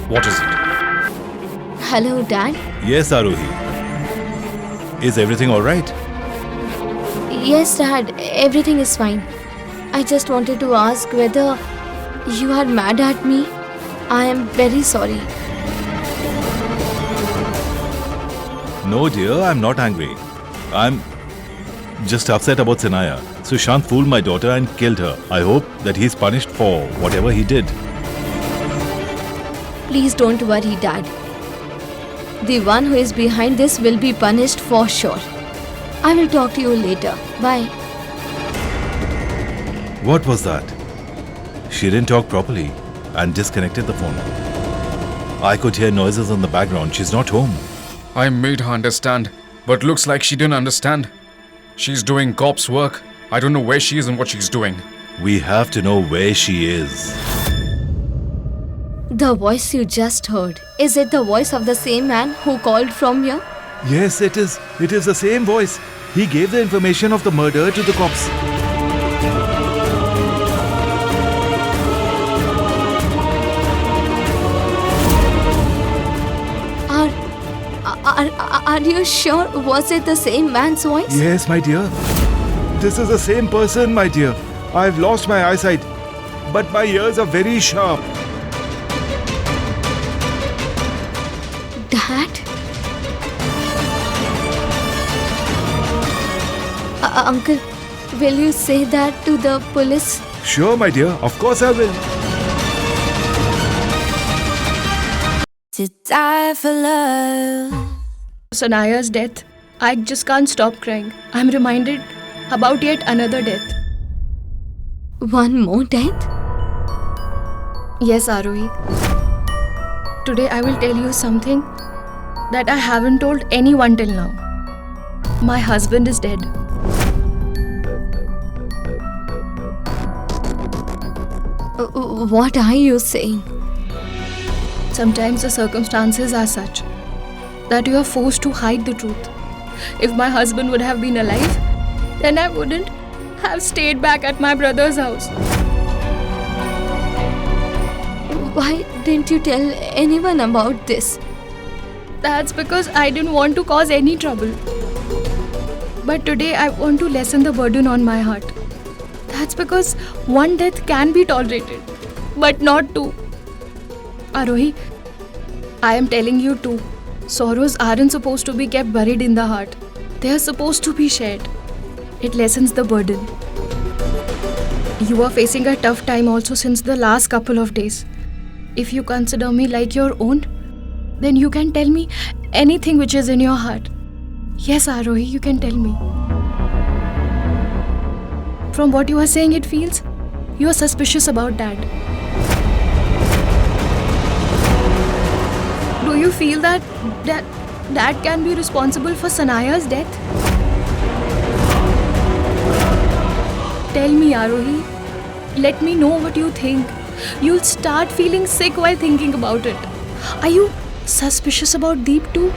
What is it? Hello, Dad. Yes, Arohi. Is everything all right? Yes, Dad. Everything is fine. I just wanted to ask whether you are mad at me. I am very sorry. No, dear, I'm not angry. I'm just upset about Sanaya. Sushant fooled my daughter and killed her. I hope that he's punished for whatever he did. Please don't worry, Dad. The one who is behind this will be punished for sure. I will talk to you later. Bye. What was that? She didn't talk properly and disconnected the phone. I could hear noises in the background. She's not home. I made her understand, but looks like she didn't understand. She's doing cop's work. I don't know where she is and what she's doing. We have to know where she is. The voice you just heard, is it the voice of the same man who called from here? Yes, it is. It is the same voice. He gave the information of the murder to the cops. Are you sure? Was it the same man's voice? Yes, my dear. This is the same person, my dear. I've lost my eyesight, but my ears are very sharp. Dad? Uncle, will you say that to the police? Sure, my dear. Of course I will. To die for love. Sanaya's death, I just can't stop crying. I'm reminded about yet another death. One more death? Yes, Arohi. Today I will tell you something that I haven't told anyone till now. My husband is dead. What are you saying? Sometimes the circumstances are such that you are forced to hide the truth. If my husband would have been alive, then I wouldn't have stayed back at my brother's house. Why didn't you tell anyone about this? That's because I didn't want to cause any trouble. But today I want to lessen the burden on my heart. That's because one death can be tolerated, but not two. Arohi, I am telling you too. Sorrows aren't supposed to be kept buried in the heart. They are supposed to be shared. It lessens the burden. You are facing a tough time also since the last couple of days. If you consider me like your own, then you can tell me anything which is in your heart. Yes, Arohi, you can tell me. From what you are saying, it feels you are suspicious about Dad. Do you feel that Dad can be responsible for Sanaya's death? Tell me, Arohi. Let me know what you think. You'll start feeling sick while thinking about it. Are you suspicious about Deep too?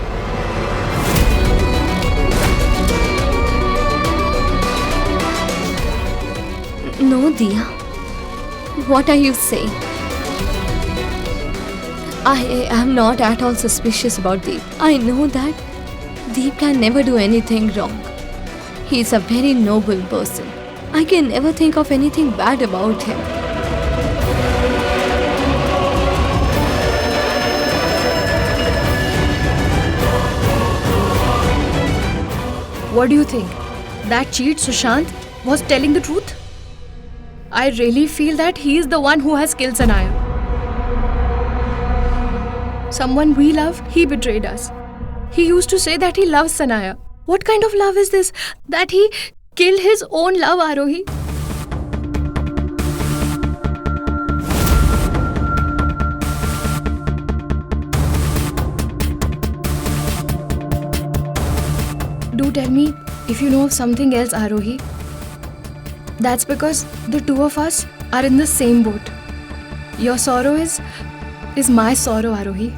No, Diya. What are you saying? I am not at all suspicious about Deep. I know that Deep can never do anything wrong. He's a very noble person. I can never think of anything bad about him. What do you think? That cheat Sushant was telling the truth? I really feel that he is the one who has killed Sanaya. Someone we love, he betrayed us. He used to say that he loves Sanaya. What kind of love is this? That he killed his own love, Arohi? Do tell me if you know of something else, Arohi. That's because the two of us are in the same boat. Your sorrow is my sorrow, Arohi.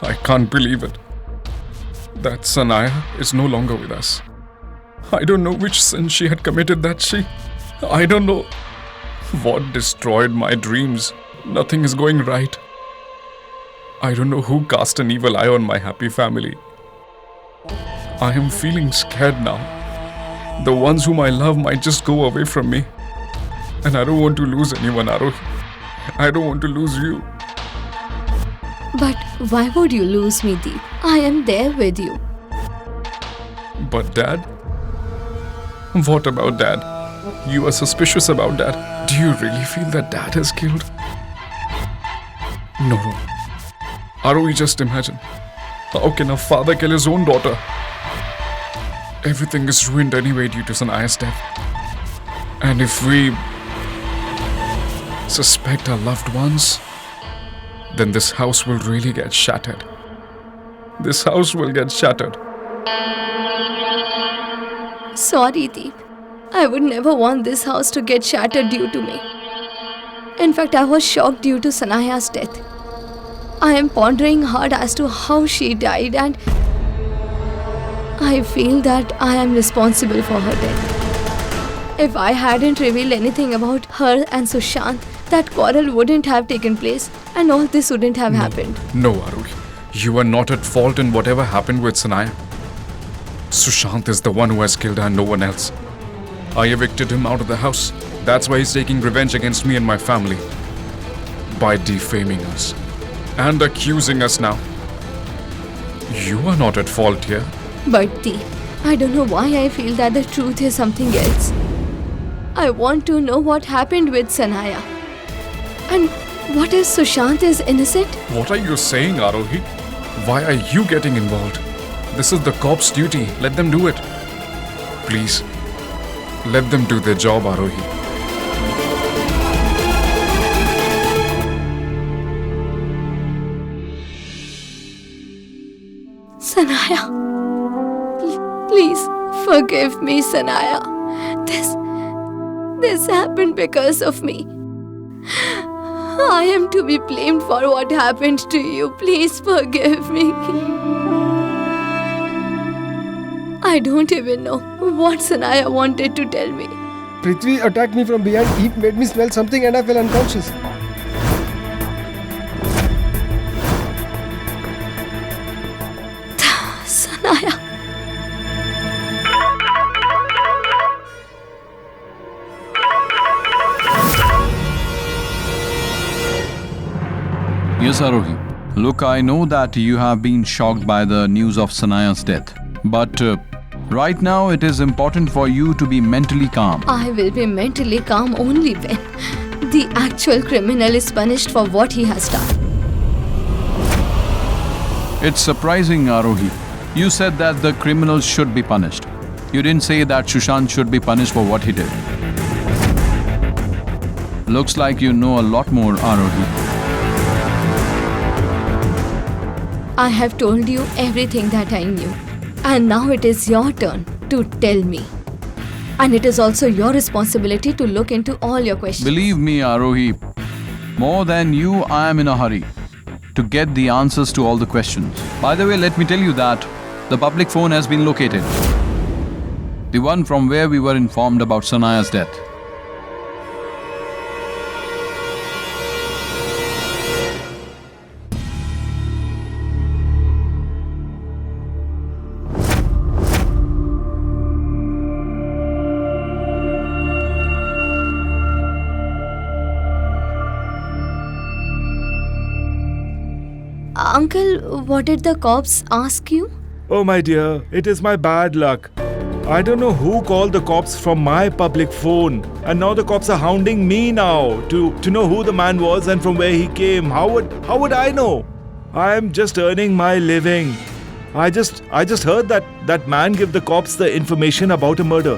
I can't believe it. That Sanaya is no longer with us. I don't know which sin she had committed I don't know what destroyed my dreams. Nothing is going right. I don't know who cast an evil eye on my happy family. I am feeling scared now. The ones whom I love might just go away from me. And I don't want to lose anyone, Arohi. I don't want to lose you. But why would you lose me, Deep? I am there with you. But Dad? What about Dad? You are suspicious about Dad. Do you really feel that Dad has killed? No. Arohi, just imagine. How can a father kill his own daughter? Everything is ruined anyway due to Sanaya's death. And if we suspect our loved ones, then this house will really get shattered. This house will get shattered. Sorry, Deep. I would never want this house to get shattered due to me. In fact, I was shocked due to Sanaya's death. I am pondering hard as to how she died, and I feel that I am responsible for her death. If I hadn't revealed anything about her and Sushant, that quarrel wouldn't have taken place and all this wouldn't have happened. No, Arohi. You are not at fault in whatever happened with Sanaya. Sushant is the one who has killed her and no one else. I evicted him out of the house. That's why he's taking revenge against me and my family. By defaming us. And accusing us now. You are not at fault here. But Deep, I don't know why I feel that the truth is something else. I want to know what happened with Sanaya. And what if Sushant is innocent? What are you saying, Arohi? Why are you getting involved? This is the cops' duty. Let them do it. Please, let them do their job, Arohi. Sanaya. Please forgive me, Sanaya. This happened because of me. I am to be blamed for what happened to you. Please forgive me. I don't even know what Sanaya wanted to tell me. Prithvi attacked me from behind. He made me smell something and I fell unconscious. Sanaya. Yes, Arohi. Look, I know that you have been shocked by the news of Sanaya's death. But right now it is important for you to be mentally calm. I will be mentally calm only when the actual criminal is punished for what he has done. It's surprising, Arohi. You said that the criminal should be punished. You didn't say that Sushant should be punished for what he did. Looks like you know a lot more, Arohi. I have told you everything that I knew. And now it is your turn to tell me. And it is also your responsibility to look into all your questions. Believe me, Arohi, more than you, I am in a hurry to get the answers to all the questions. By the way, let me tell you that the public phone has been located. The one from where we were informed about Sanaya's death. Uncle, what did the cops ask you? Oh, my dear, it is my bad luck. I don't know who called the cops from my public phone. And now the cops are hounding me now to know who the man was and from where he came. How would I know? I am just earning my living. I just heard that man give the cops the information about a murder.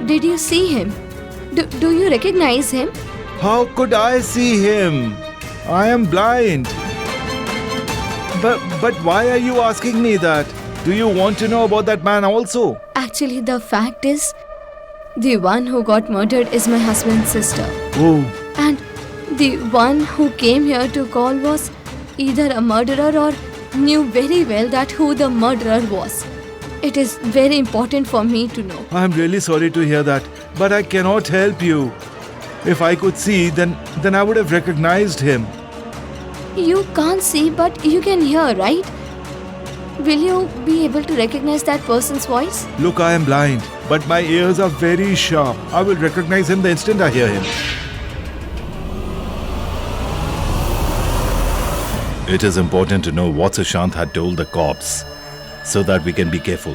Did you see him? Do you recognize him? How could I see him? I am blind. But why are you asking me that? Do you want to know about that man also? Actually, the fact is, the one who got murdered is my husband's sister. Oh. And The one who came here to call was either a murderer or knew very well that who the murderer was. It is very important for me to know. I'm really sorry to hear that, but I cannot help you. If I could see, then I would have recognized him. You can't see, but you can hear, right? Will you be able to recognize that person's voice? Look, I am blind, but my ears are very sharp. I will recognize him the instant I hear him. It is important to know what Sushant had told the cops, so that we can be careful.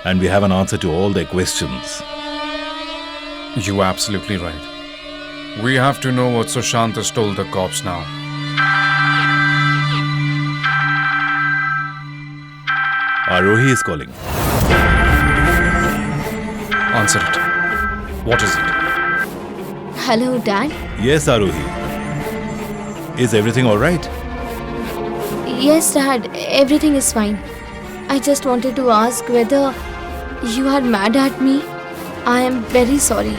And we have an answer to all their questions. You're absolutely right. We have to know what Sushant has told the cops now. Arohi is calling. Answer it. What is it? Hello, Dad? Yes, Arohi. Is everything alright? Yes, Dad, everything is fine. I just wanted to ask whether you are mad at me. I am very sorry.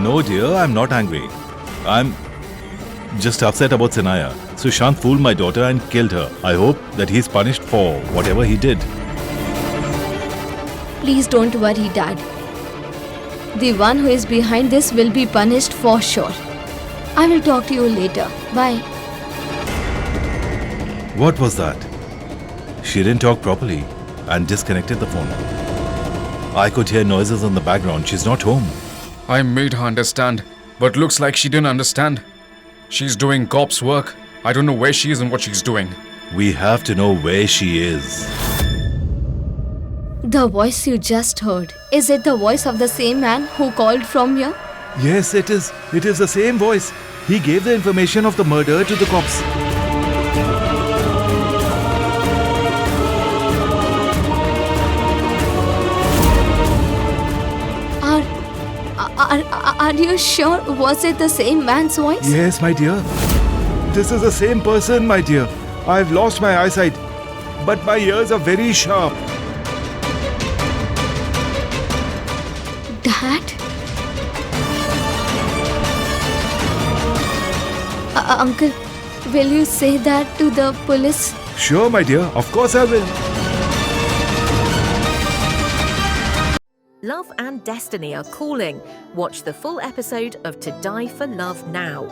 No, dear, I'm not angry. I'm just upset about Sanaya. Sushant fooled my daughter and killed her. I hope that he's punished for whatever he did. Please don't worry, Dad. The one who is behind this will be punished for sure. I will talk to you later. Bye. What was that? She didn't talk properly and disconnected the phone. I could hear noises in the background. She's not home. I made her understand, but looks like she didn't understand. She's doing cops' work. I don't know where she is and what she's doing. We have to know where she is. The voice you just heard, is it the voice of the same man who called from here? Yes, it is. It is the same voice. He gave the information of the murder to the cops. Are you sure? Was it the same man's voice? Yes, my dear. This is the same person, my dear. I've lost my eyesight, but my ears are very sharp. Dad? Uncle, will you say that to the police? Sure, my dear. Of course I will. Love and Destiny are calling. Watch the full episode of To Die for Love now.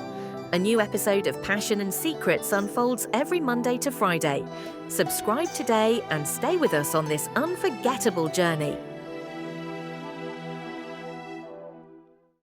A new episode of Passion and Secrets unfolds every Monday to Friday. Subscribe today and stay with us on this unforgettable journey.